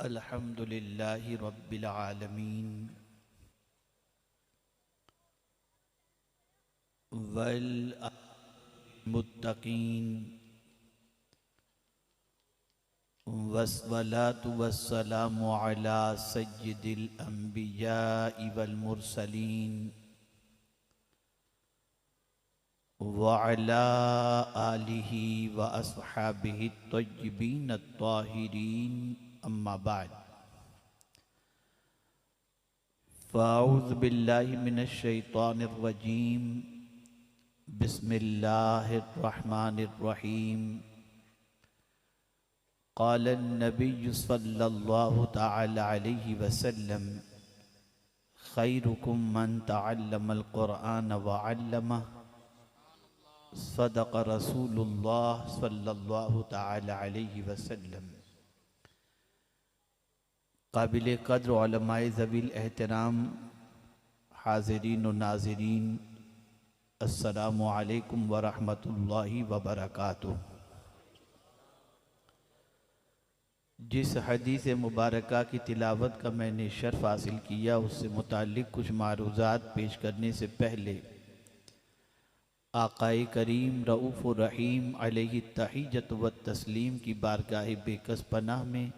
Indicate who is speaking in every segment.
Speaker 1: अल्हम्दुलिल्लाहि रब्बिल आलमीन वल मुत्तकीन वस्सलातु वस्सलामु अला सय्यिदिल अंबियाइ वल मुरसलीन व अला आलिहि व अस्हाबिहि तय्यिबीन अत्ताहिरीन अम्मा बाद फ़अऊज़ु बिल्लाहि मिनश शैतानिर रजीम बिस्मिल्लाहिर रहमानिर रहीम क़ाल नबिय्यु सल्लल्लाहु तआला अलैहि वसल्लम खैरुकुम मन तअल्लमल क़ुरआन व अल्लमह सदक़ रसूलुल्लाह सल्लल्लाहु तआला अलैहि वसल्लम। काबिल क़द्र उलमाए ज़वील एहतराम हाज़िरीन व नाज़रीन, अस्सलामु अलैकुम व रहमतुल्लाहि व बरकातुहू। जिस हदीस मुबारका की तिलावत का मैंने शर्फ हासिल किया, उससे मुताल्लिक़ कुछ मारूज़ात पेश करने से पहले आक़ाए करीम रऊफ़ुर रहीम अलैहि तहिय्यत व तस्लीम की बारगाह बेकस पनाह में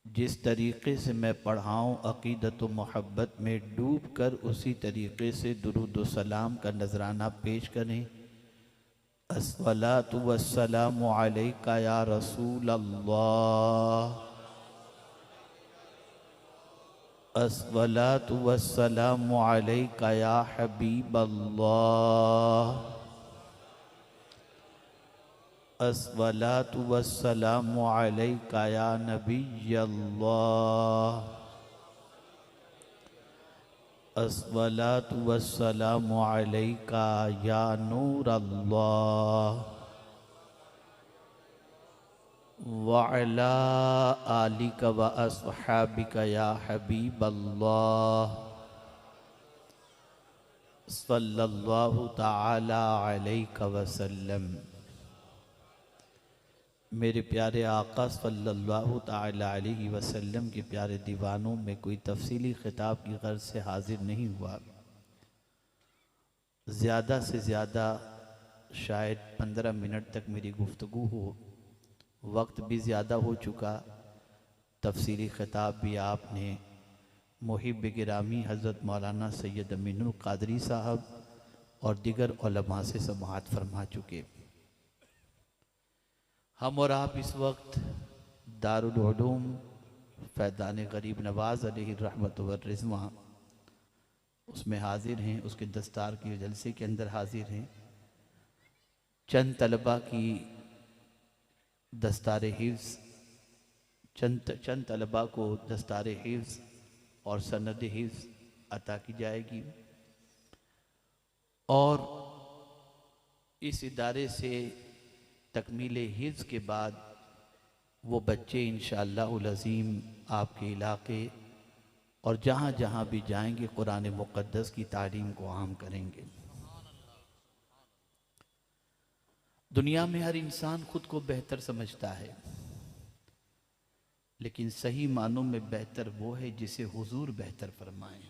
Speaker 1: जिस तरीक़े से मैं पढ़ाऊँ, अक़ीदत व मोहब्बत में डूब कर उसी तरीक़े से दुरूद व सलाम का नजराना पेश करें। अस्सलातु वस्सलामु अलैका या रसूल अल्लाह, अस्सलातु वस्सलामु अलैका या हबीब अल्लाह, अस्सलातु वस्सलामु अलैका या नबी अल्लाह, अस्सलातु वस्सलामु अलैका या नूर अल्लाह व अला आलिका व अस्हाबिका या हबीब अल्लाह सल्लल्लाहु तआला अलैहि वसल्लम। मेरे प्यारे आका सल्लल्लाहु तआला अलैहि वसल्लम के प्यारे दीवानों में कोई तफसीली ख़िताब की गर्ज से हाजिर नहीं हुआ। ज़्यादा से ज़्यादा शायद 15 मिनट तक मेरी गुफ्तगू हो, वक्त भी ज़्यादा हो चुका। तफसीली ख़िताब भी आपने मुहिब गिरामी हज़रत मौलाना सैयद अमीनुल क़ादरी साहब और दिगर उलमा से समाअत फरमा चुके। हम और आप इस वक्त दारुल उलूम फैज़ान गरीब नवाज़ अलैहि रहमत व रिज़वा उसमें हाजिर हैं, उसके दस्तार के जलसे के अंदर हाजिर हैं। चंद तलबा की दस्तार हिफ्ज़, चंद तलबा को दस्तार हिफ्ज़ और सनद हिफ्ज़ अता की जाएगी और इस इदारे से तकमील हिफ्ज़ के बाद वो बच्चे इंशाअल्लाहुल अज़ीम आपके इलाके और जहाँ जहाँ भी जाएंगे कुरान मुक़द्दस की तालीम को आम करेंगे। दुनिया में हर इंसान खुद को बेहतर समझता है, लेकिन सही मानों में बेहतर वो है जिसे हुजूर बेहतर फरमाएं।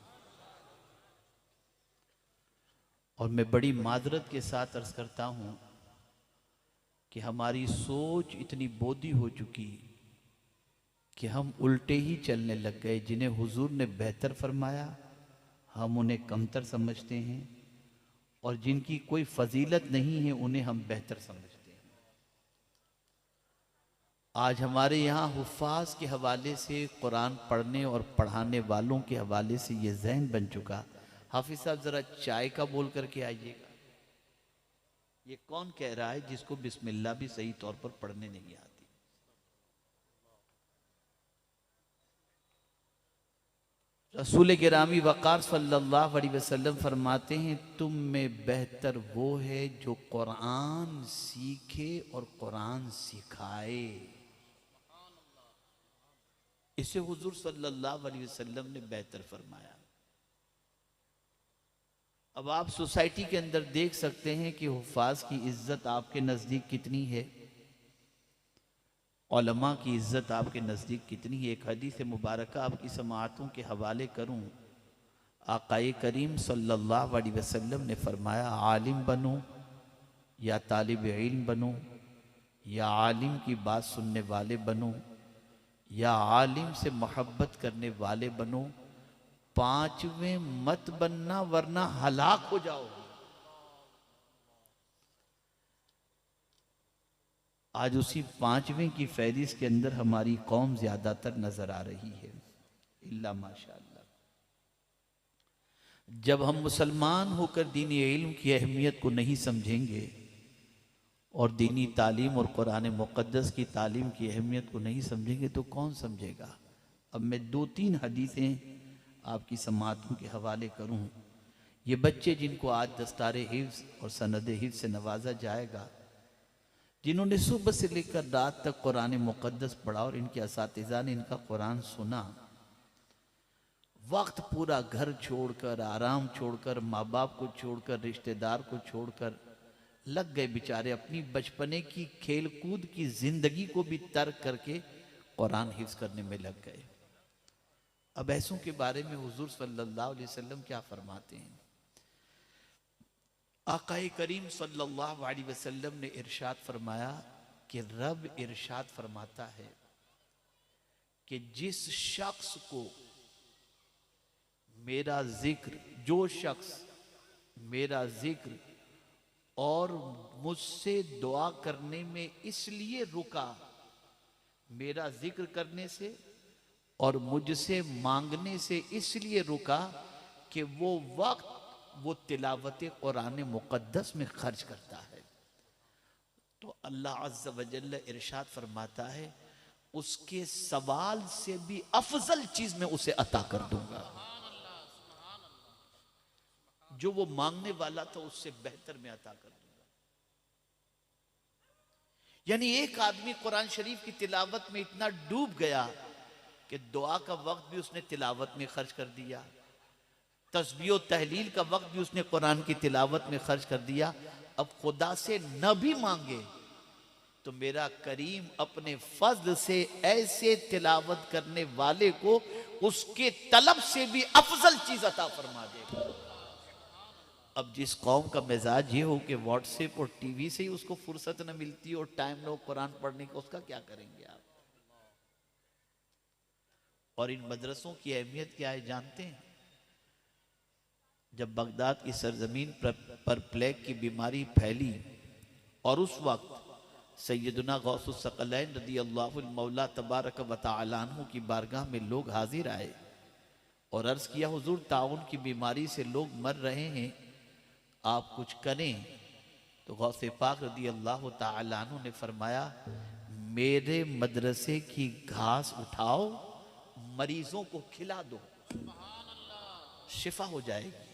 Speaker 1: और मैं बड़ी माजरत के साथ अर्ज़ करता हूँ कि हमारी सोच इतनी बोदी हो चुकी कि हम उल्टे ही चलने लग गए। जिन्हें हुजूर ने बेहतर फरमाया हम उन्हें कमतर समझते हैं, और जिनकी कोई फजीलत नहीं है उन्हें हम बेहतर समझते हैं। आज हमारे यहाँ हुफ़ाज़ के हवाले से, कुरान पढ़ने और पढ़ाने वालों के हवाले से ये ज़हन बन चुका, हाफिज़ साहब ज़रा चाय का बोल करके आइएगा। ये कौन कह रहा है जिसको बिस्मिल्लाह भी सही तौर पर पढ़ने नहीं आती? रसूल गिरामी वक़ार सल्लल्लाहु अलैहि वसल्लम फरमाते हैं, तुम में बेहतर वो है जो कुरान सीखे और कुरान सिखाए। इसे हुजूर सल्लल्लाहु अलैहि वसल्लम ने बेहतर फरमाया। अब आप सोसाइटी के अंदर देख सकते हैं कि हुफ़ाज़ की इज्जत आपके नज़दीक कितनी है उलमा की इज़्ज़त आपके नज़दीक कितनी है। एक हदीस मुबारक आपकी समाअतों के हवाले करूं। आक़ाए करीम सल्लल्लाहु अलैहि वसल्लम ने फरमाया, आलिम बनो या तालिब इल्म बनो, या आलिम की बात सुनने वाले बनो, या आलिम से मोहब्बत करने वाले बनो, पांचवें मत बनना वरना हलाक हो जाओ। आज उसी पांचवें की फहरिस्त के अंदर हमारी कौम ज्यादातर नजर आ रही है, इल्ला माशाअल्लाह। जब हम मुसलमान होकर दीनी इल्म की अहमियत को नहीं समझेंगे और दीनी तालीम और कुरान मुक़द्दस की तालीम की अहमियत को नहीं समझेंगे तो कौन समझेगा। अब मैं 2-3 हदीसें आपकी समाअतों के हवाले करूं। ये बच्चे जिनको आज दस्तारे हिफ्ज़ और सनद हिफ्ज़ से नवाजा जाएगा, जिन्होंने सुबह से लेकर रात तक कुरान मुक़द्दस पढ़ा और इनके असातिज़ा ने इनका कुरान सुना, वक्त पूरा घर छोड़कर, आराम छोड़कर, माँ बाप को छोड़कर, रिश्तेदार को छोड़कर लग गए बेचारे अपनी बचपने की खेल कूद की जिंदगी को भी तर्क करके कुरान हिफ्ज़ करने में लग गए। अब ऐसों के बारे में हुजूर सल्लल्लाहु अलैहि वसल्लम क्या फरमाते हैं। आक़ाए करीम सल्लल्लाहु अलैहि वसल्लम ने इरशाद फरमाया कि रब इरशाद फरमाता है कि जिस शख्स को मेरा जिक्र, जो शख्स मेरा जिक्र और मुझसे दुआ करने में इसलिए रुका, मेरा जिक्र करने से और मुझसे मांगने से इसलिए रुका कि वो वक्त वो तिलावत कुरान मुक़द्दस में खर्च करता है, तो अल्लाह अज़्ज़ व जल्ल इरशाद फरमाता है उसके सवाल से भी अफजल चीज मैं उसे अता कर दूंगा। जो वो मांगने वाला था उससे बेहतर मैं अता कर दूंगा। यानी एक आदमी कुरान शरीफ की तिलावत में इतना डूब गया कि दुआ का वक्त भी उसने तिलावत में खर्च कर दिया, तस्बीह तहलील का वक्त भी उसने कुरान की तिलावत में खर्च कर दिया। अब खुदा से न भी मांगे तो मेरा करीम अपने फजल से ऐसे तिलावत करने वाले को उसके तलब से भी अफजल चीज अता फरमा देगा। अब जिस कौम का मिजाज ये हो कि व्हाट्सएप और टीवी से ही उसको फुर्सत न मिलती और टाइम न हो कुरान पढ़ने का, उसका क्या करेंगे आप। और इन मदरसों की अहमियत क्या है जानते हैं। जब बगदाद की सरजमीन पर प्लेग की बीमारी फैली और उस वक्त सैयदना गौसुस सकलैन रदी अल्लाहु मौला तबारक व तआला अन्हु की बारगाह में लोग हाजिर आए और अर्ज किया, हुजूर ताउन की बीमारी से लोग मर रहे हैं, आप कुछ करें। तो गौसे पाक रदी अल्लाह तआला अन्हु ने फरमाया, मेरे मदरसे की घास उठाओ, मरीजों को खिला दो, शिफा हो जाएगी।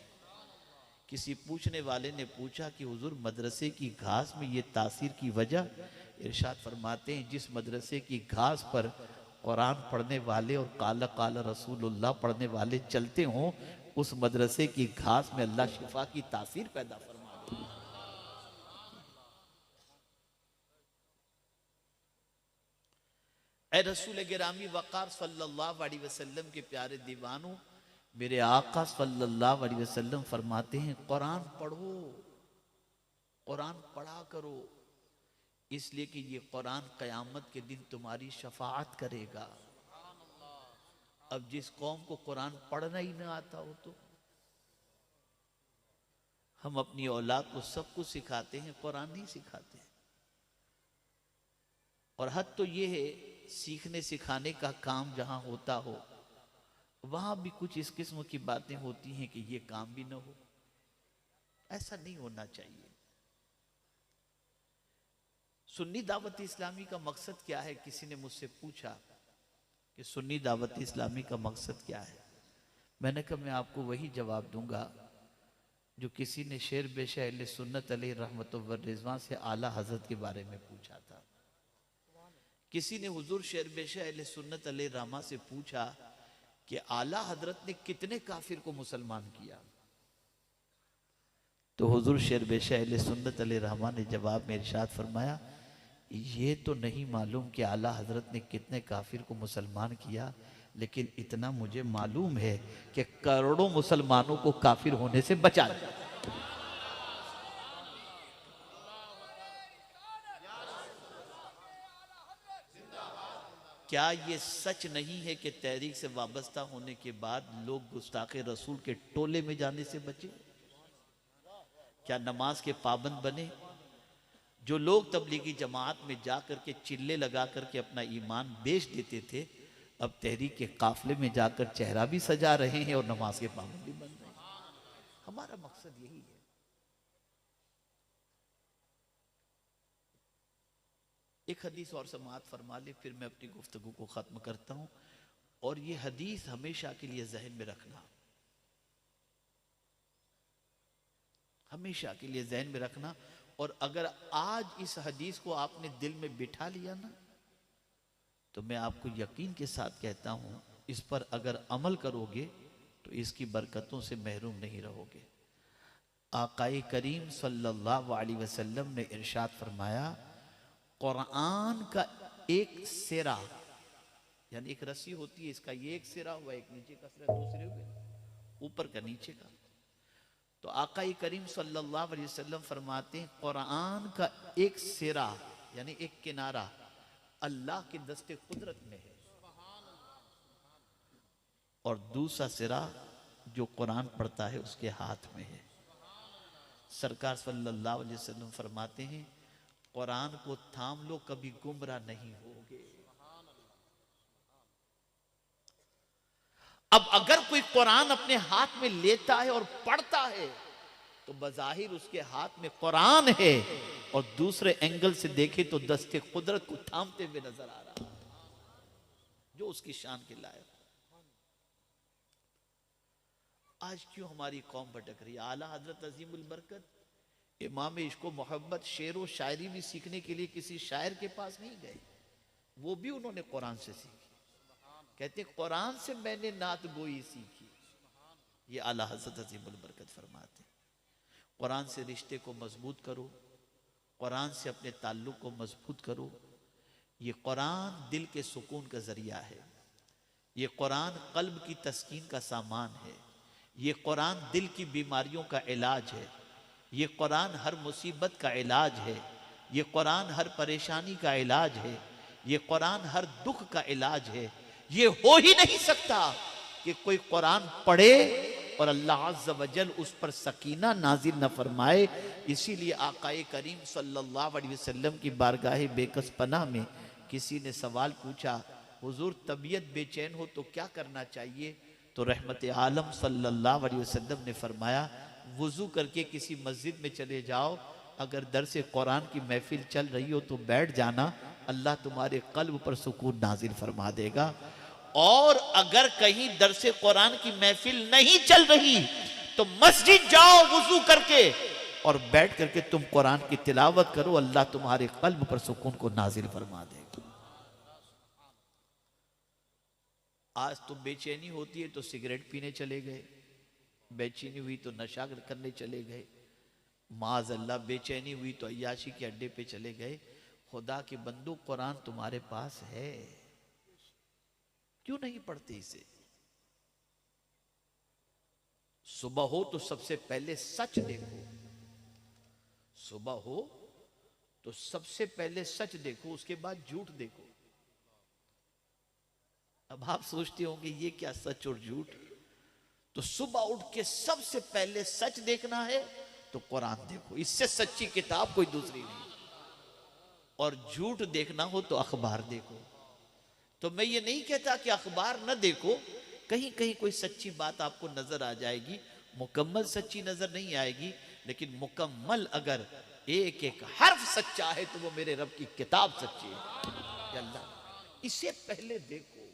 Speaker 1: किसी पूछने वाले ने पूछा कि हुजूर मदरसे की घास में ये तासीर की वजह, इरशाद फरमाते हैं जिस मदरसे की घास पर कुरान पढ़ने वाले और काला काला रसूलुल्लाह पढ़ने वाले चलते हों, उस मदरसे की घास में अल्लाह शिफा की तासीर पैदा फरमा दे। ऐ रसूल गिरामी वक़ार सल्लल्लाहु अलैहि वसल्लम के प्यारे दीवानों, मेरे आका सल्लल्लाहु अलैहि वसल्लम फरमाते हैं कुरान पढ़ो, कुरान पढ़ा करो, इसलिए कि ये कुरान क़यामत के दिन तुम्हारी शफाअत करेगा। अब जिस कौम को कुरान पढ़ना ही ना आता हो, तो हम अपनी औलाद को सब कुछ सिखाते हैं, कुरान नहीं सिखाते हैं। और हद तो ये है, सीखने सिखाने का काम जहां होता हो वहां भी कुछ इस किस्म की बातें होती हैं कि ये काम भी ना हो। ऐसा नहीं होना चाहिए। सुन्नी दावत इस्लामी का मकसद क्या है, किसी ने मुझसे पूछा कि सुन्नी दावत इस्लामी का मकसद क्या है। मैंने कहा मैं आपको वही जवाब दूंगा जो किसी ने शेर बेशा अहले सुन्नत अलैहि रहमत व रिज़वान से आला हजरत के बारे में पूछा था। किसी ने हुजूर शेर बेशा अहले सुन्नत अलैहि रहमा से पूछा कि आला हजरत ने कितने काफिर को मुसलमान किया। तो हुजूर शेर बेशा अहले सुन्नत अलैहि रहमा ने जवाब में इरशाद फरमाया ये तो नहीं मालूम कि आला हजरत ने कितने काफिर को मुसलमान किया, लेकिन इतना मुझे मालूम है कि करोड़ों मुसलमानों को काफिर होने से बचा दिया। क्या ये सच नहीं है कि तहरीक से वाबस्ता होने के बाद लोग गुस्ताखे रसूल के टोले में जाने से बचे? क्या नमाज के पाबंद बने? जो लोग तबलीगी जमात में जा करके चिल्ले लगा करके अपना ईमान बेच देते थे, अब तहरीक के काफिले में जाकर चेहरा भी सजा रहे हैं और नमाज के पाबंद भी बन रहे हैं। हमारा मकसद यही है। एक हदीस और समाअत फरमा ले, फिर मैं अपनी गुफ्तगू को ख़त्म करता हूँ। और ये हदीस हमेशा के लिए जहन में रखना, हमेशा के लिए जहन में रखना। और अगर आज इस हदीस को आपने दिल में बिठा लिया ना, तो मैं आपको यकीन के साथ कहता हूँ, इस पर अगर अमल करोगे तो इसकी बरकतों से महरूम नहीं रहोगे। आकाए करीम सल्लल्लाहु अलैहि वसल्लम ने इरशाद फरमाया, कुरान का एक सिरा, यानी एक रस्सी होती है, इसका ये एक सिरा हुआ, एक नीचे का सिरा, दूसरे हुए ऊपर का नीचे का। तो आकाई करीम सल्लल्लाहु अलैहि वसल्लम फरमाते हैं, कुरान का एक सिरा यानी एक किनारा अल्लाह के दस्ते कुदरत में है, और दूसरा सिरा जो कुरान पढ़ता है उसके हाथ में है। सरकार सल्लल्लाहु अलैहि वसल्लम फरमाते हैं, कुरान को थाम लो, कभी गुमराह नहीं होगे। अब अगर कोई कुरान अपने हाथ में लेता है और पढ़ता है, तो बज़ाहिर उसके हाथ में कुरान है, और दूसरे एंगल से देखे तो दस्ते कुदरत को थामते हुए नजर आ रहा है, जो उसकी शान के लायक। आज क्यों हमारी कौम भटक रही है? आला हजरत अजीमुल बरकत इमाम इश्को मोहब्बत शेर व शायरी भी सीखने के लिए किसी शायर के पास नहीं गए, वो भी उन्होंने कुरान से सीखी। कहते कुरान से मैंने नात गोई सीखी। ये आला हज़रत अज़ीमुल बरकत फरमाते, कुरान से रिश्ते को मजबूत करो, कुरान से अपने ताल्लुक को मजबूत करो। ये कुरान दिल के सुकून का जरिया है, ये कुरान कल्ब की तस्कीन का सामान है, ये कुरान दिल की बीमारियों का इलाज है, ये कुरान हर मुसीबत का इलाज है, ये कुरान हर परेशानी का इलाज है, ये कुरान हर दुख का इलाज है। ये हो ही नहीं सकता कि कोई कुरान पढ़े और अल्लाह अज़्ज़ व जल उस पर सकीना नाजिल न फरमाए। इसीलिए आकाए करीम सल्लल्लाहु अलैहि वसल्लम की बारगाह बेकस पनाह में किसी ने सवाल पूछा, हुजूर तबीयत बेचैन हो तो क्या करना चाहिए? तो रहमत आलम सल्लल्लाहु अलैहि वसल्लम ने फरमाया, वुजू करके किसी मस्जिद में चले जाओ, अगर दरसे कुरान की महफिल चल रही हो तो बैठ जाना, अल्लाह तुम्हारे कल्ब पर सुकून नाजिल फरमा देगा। और अगर कहीं दरसे कुरान की महफिल नहीं चल रही तो मस्जिद जाओ वुजू करके और बैठ करके तुम कुरान की तिलावत करो, अल्लाह तुम्हारे कल्ब पर सुकून को नाजिल फरमा देगा। आज तो बेचैनी होती है तो सिगरेट पीने चले गए, बेचैनी हुई तो नशा करने चले गए, माज अल्लाह बेचैनी हुई तो अय्याशी के अड्डे पे चले गए। खुदा के बंदो, कुरान तुम्हारे पास है, क्यों नहीं पढ़ते इसे? सुबह हो तो सबसे पहले सच देखो, सुबह हो तो सबसे पहले सच देखो, उसके बाद झूठ देखो। अब आप सोचते होंगे ये क्या सच और झूठ? तो सुबह उठ के सबसे पहले सच देखना है तो कुरान देखो, इससे सच्ची किताब कोई दूसरी नहीं। और झूठ देखना हो तो अखबार देखो। तो मैं ये नहीं कहता कि अखबार न देखो, कहीं कहीं कोई सच्ची बात आपको नजर आ जाएगी, मुकम्मल सच्ची नजर नहीं आएगी, लेकिन मुकम्मल अगर एक एक हर्फ सच्चा है तो वो मेरे रब की किताब सच्ची है। या अल्लाह, इसे पहले देखो,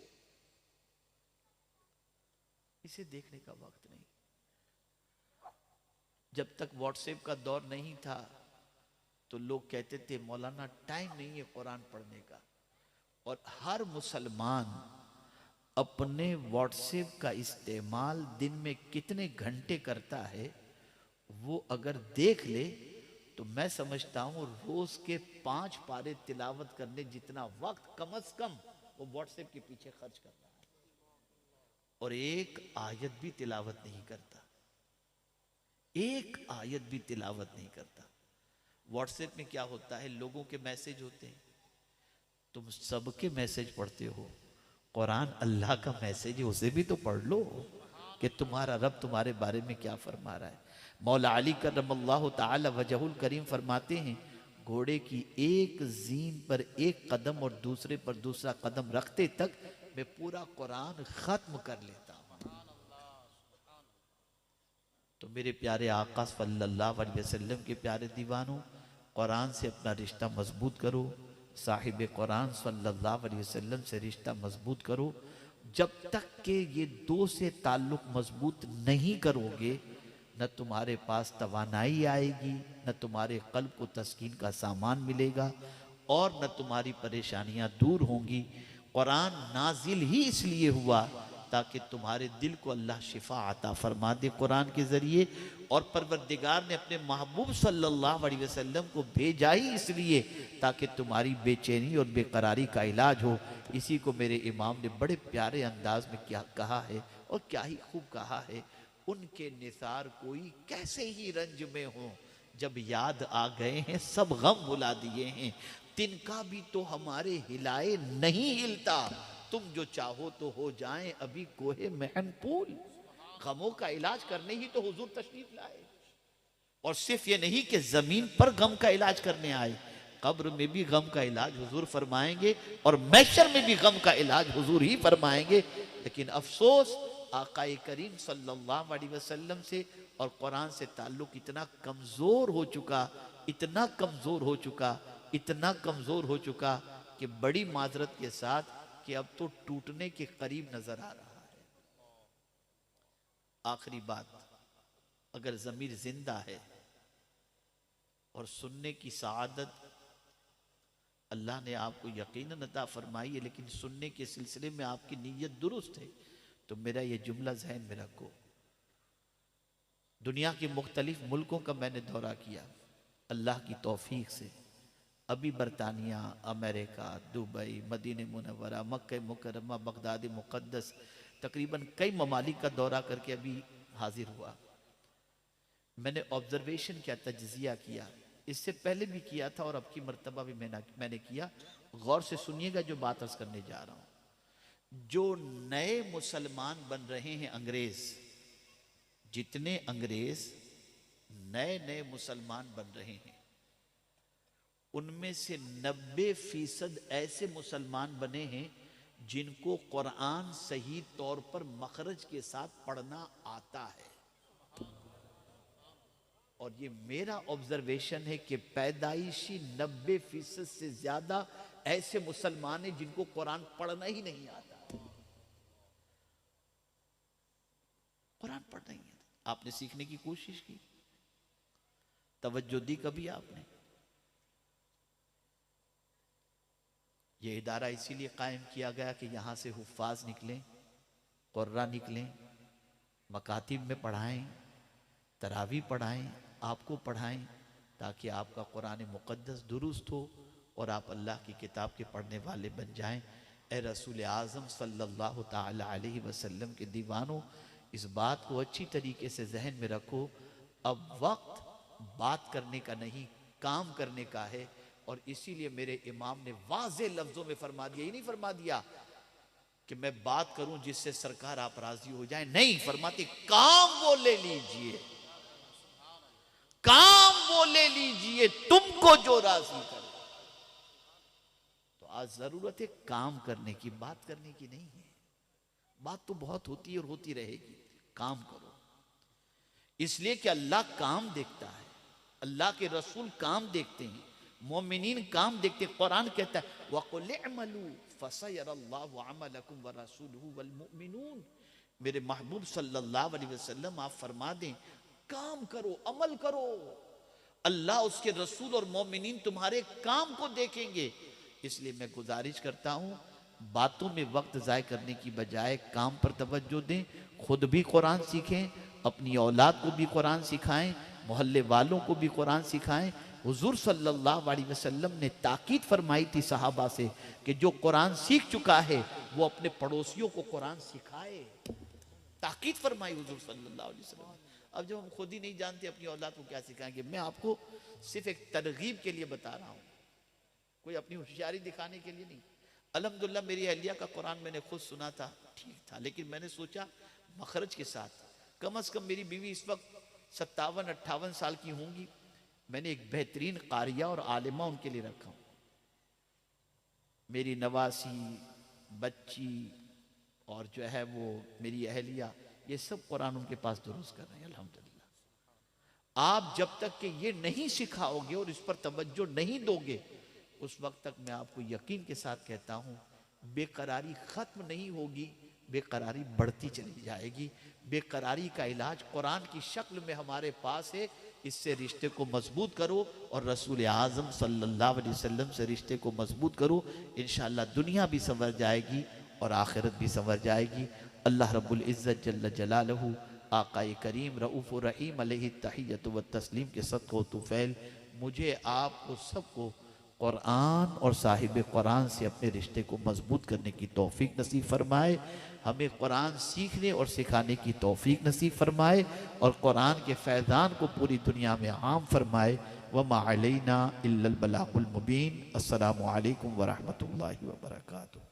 Speaker 1: इसे देखने का वक्त नहीं। जब तक व्हाट्सएप का दौर नहीं था तो लोग कहते थे मौलाना टाइम नहीं है कुरान पढ़ने का, और हर मुसलमान अपने व्हाट्सएप का इस्तेमाल दिन में कितने घंटे करता है वो अगर देख ले तो मैं समझता हूँ रोज के 5 पारे तिलावत करने जितना वक्त कम से कम वो व्हाट्सएप के पीछे खर्च कर रहा है, और एक आयत भी तिलावत नहीं करता, एक आयत भी तिलावत नहीं करता। व्हाट्सएप में क्या होता है, लोगों के मैसेज होते हैं, तुम सबके मैसेज पढ़ते हो, कुरान अल्लाह का मैसेज है, उसे भी तो पढ़ लो कि तुम्हारा रब तुम्हारे बारे में क्या फरमा रहा है। मौला अली करमल्लाहु ताला वजहुल करीम फरमाते हैं, घोड़े की एक जीन पर एक कदम और दूसरे पर दूसरा कदम रखते तक मैं पूरा कुरान खत्म कर लेता हूं। तो मेरे प्यारे आका सल्लल्लाहु अलैहि वसल्लम के प्यारे दीवानों, कुरान से अपना रिश्ता मजबूत करो, साहिब कुरान सल्लल्लाहु अलैहि वसल्लम से रिश्ता मजबूत करो। जब तक के ये दो से ताल्लुक मजबूत नहीं करोगे, न तुम्हारे पास तवानाई आएगी, न तुम्हारे कल्ब को तस्कीन का सामान मिलेगा, और न तुम्हारी परेशानियां दूर होंगी। कुरान नाजिल ही इसलिए हुआ ताकि तुम्हारे दिल को अल्लाह शिफा अता फरमा दे कुरान के ज़रिए, और परवरदिगार ने अपने महबूब सल्लल्लाहु अलैहि वसल्लम को भेजा ही इसलिए ताकि तुम्हारी बेचैनी और बेकरारी का इलाज हो। इसी को मेरे इमाम ने बड़े प्यारे अंदाज में क्या कहा है, और क्या ही खूब कहा है, उनके निसार कोई कैसे ही रंज में हो, जब याद आ गए हैं सब गम भुला दिए हैं, तिनका भी तो हमारे हिलाए नहीं हिलता, तुम जो चाहो तो हो जाएं अभी कोहे महनपूल। गमों का इलाज करने ही तो हुजूर तशरीफ लाए, और सिर्फ ये नहीं कि जमीन पर गम का इलाज करने आए, कब्र में भी गम का इलाज हुजूर फरमाएंगे, और महशर में भी गम का इलाज हुजूर ही फरमाएंगे। लेकिन अफसोस आकाए करीम सल्लल्लाहु अलैहि वसल्लम से और कुरान से ताल्लुक इतना कमजोर हो चुका, इतना कमजोर हो चुका, इतना कमजोर हो चुका कि बड़ी माजरत के साथ कि अब तो टूटने के करीब नजर आ रहा है। आखिरी बात, अगर ज़मीर जिंदा है और सुनने की सआदत अल्लाह ने आपको यकीनन अता फरमाई है, लेकिन सुनने के सिलसिले में आपकी नीयत दुरुस्त है, तो मेरा ये जुमला जहन में रखो। दुनिया के मुख्तलिफ मुल्कों का मैंने दौरा किया अल्लाह की तौफीक से। अभी बरतानिया, अमेरिका, दुबई, मदीने मुनव्वरा, मक्का मुकर्रमा, बगदाद मुक़द्दस, तकरीबन कई ममालिक का दौरा करके अभी हाजिर हुआ। मैंने ऑब्जर्वेशन किया, तज्जिया किया, इससे पहले भी किया था और अब की मर्तबा भी मैंने किया। गौर से सुनिएगा जो बात अर्ज करने जा रहा हूं। जो नए मुसलमान बन रहे हैं अंग्रेज, जितने अंग्रेज नए नए मुसलमान बन रहे हैं, उनमें से 90% ऐसे मुसलमान बने हैं जिनको कुरान सही तौर पर मखरज के साथ पढ़ना आता है। और ये मेरा ऑब्जर्वेशन है कि पैदाइशी 90% से ज्यादा ऐसे मुसलमान हैं जिनको कुरान पढ़ना ही नहीं आता। कुरान पढ़ना ही नहीं आता। आपने सीखने की कोशिश की, तवज्जो दी कभी आपने? ये इदारा इसीलिए कायम किया गया कि यहाँ से हुफ्फाज निकलें, कुर्रा निकलें, मकातिब में पढ़ाएं, तरावी पढ़ाएं, आपको पढ़ाएं, ताकि आपका कुरान मुक़द्दस दुरुस्त हो और आप अल्लाह की किताब के पढ़ने वाले बन जाएं। ए रसूल आज़म सल्लल्लाहु ताला अलैहि वसल्लम के दीवानों, इस बात को अच्छी तरीके से जहन में रखो। अब वक्त बात करने का नहीं, काम करने का है। और इसीलिए मेरे इमाम ने वाज़े लफ्जों में फरमा दिया, ये नहीं फरमा दिया कि मैं बात करूं जिससे सरकार आप राजी हो जाए, नहीं, फरमाते काम वो ले लीजिए, काम वो ले लीजिए तुमको जो राजी करे। तो आज जरूरत है काम करने की, बात करने की नहीं है। बात तो बहुत होती है और होती रहेगी, काम करो। इसलिए कि अल्लाह काम देखता है, अल्लाह के रसूल काम देखते हैं, मोमिनीन काम देखते। कुरान कहता है वक़ुल इअमलू फसयरल्लाहु अमलकुम व रसूलुहु वल मुमिनून। मेरे महबूब सल्लल्लाहु अलैहि वसल्लम आप फरमा दें, काम करो, अमल करो, अल्लाह उसके रसूल और मोमिनीन तुम्हारे काम को देखेंगे। इसलिए मैं गुजारिश करता हूं, बातों में वक्त ज़ाय करने की बजाय काम पर तवज्जो दें, खुद भी कुरान सीखें, अपनी औलाद को भी कुरान सिखाएं। मोहल्ले वालों को भी कुरान सिखाएं। हुजूर सल्लल्लाहु अलैहि वसल्लम ने ताकीद फरमाई थी सहाबा से कि जो कुरान सीख चुका है वो अपने पड़ोसियों को कुरान सिखाए। ताकीद फरमाई हुजूर सल्लल्लाहु अलैहि वसल्लम। अब जब हम खुद ही नहीं जानते अपनी औलाद को क्या सिखाएंगे, मैं आपको सिर्फ एक तरगीब के लिए बता रहा हूँ, कोई अपनी होशियारी दिखाने के लिए नहीं। अल्हम्दुलिल्लाह मेरी अहलिया का कुरान मैंने खुद सुना था, ठीक था, लेकिन मैंने सोचा मखरज के साथ। कम अज कम मेरी बीवी इस वक्त 57-58 साल की होंगी। मैंने एक बेहतरीन कारिया और आलिमा उनके लिए रखा हूं। मेरी नवासी, बच्ची और जो है वो मेरी अहलिया, ये सब कुरान उनके पास दुरुस्त कर रहे हैं अल्हम्दुलिल्लाह। आप जब तक कि ये नहीं सिखाओगे और इस पर तवज्जो नहीं दोगे, उस वक्त तक मैं आपको यकीन के साथ कहता हूं बेकरारी खत्म नहीं होगी, बेकरारी बढ़ती चली जाएगी। बेकरारी का इलाज कुरान की शक्ल में हमारे पास है। इससे रिश्ते को मजबूत करो और रसूल आज़म सल्लल्लाहु अलैहि वसल्लम से रिश्ते को मजबूत करो। इंशाअल्लाह दुनिया भी संवर जाएगी और आखिरत भी संवर जाएगी। अल्लाह रब्बुल इज़्ज़त जल्ल जलालहू आक़ाए करीम रऊफ़ रहीम अलैहि तहिय्यत व तस्लीम के सदक़ो तुफ़ैल मुझे आपको सबको कुरान और साहिब कुरान से अपने रिश्ते को मजबूत करने की तौफीक नसीब फरमाए। हमें कुरान सीखने और सिखाने की तौफीक नसीब फरमाए और कुरान के फैज़ान को पूरी दुनिया में आम फरमाए। वमा अलैना इल्लल बलागुल मुबीन। अस्सलामु अलैकुम व रहमतुल्लाहि व बरकातुहू।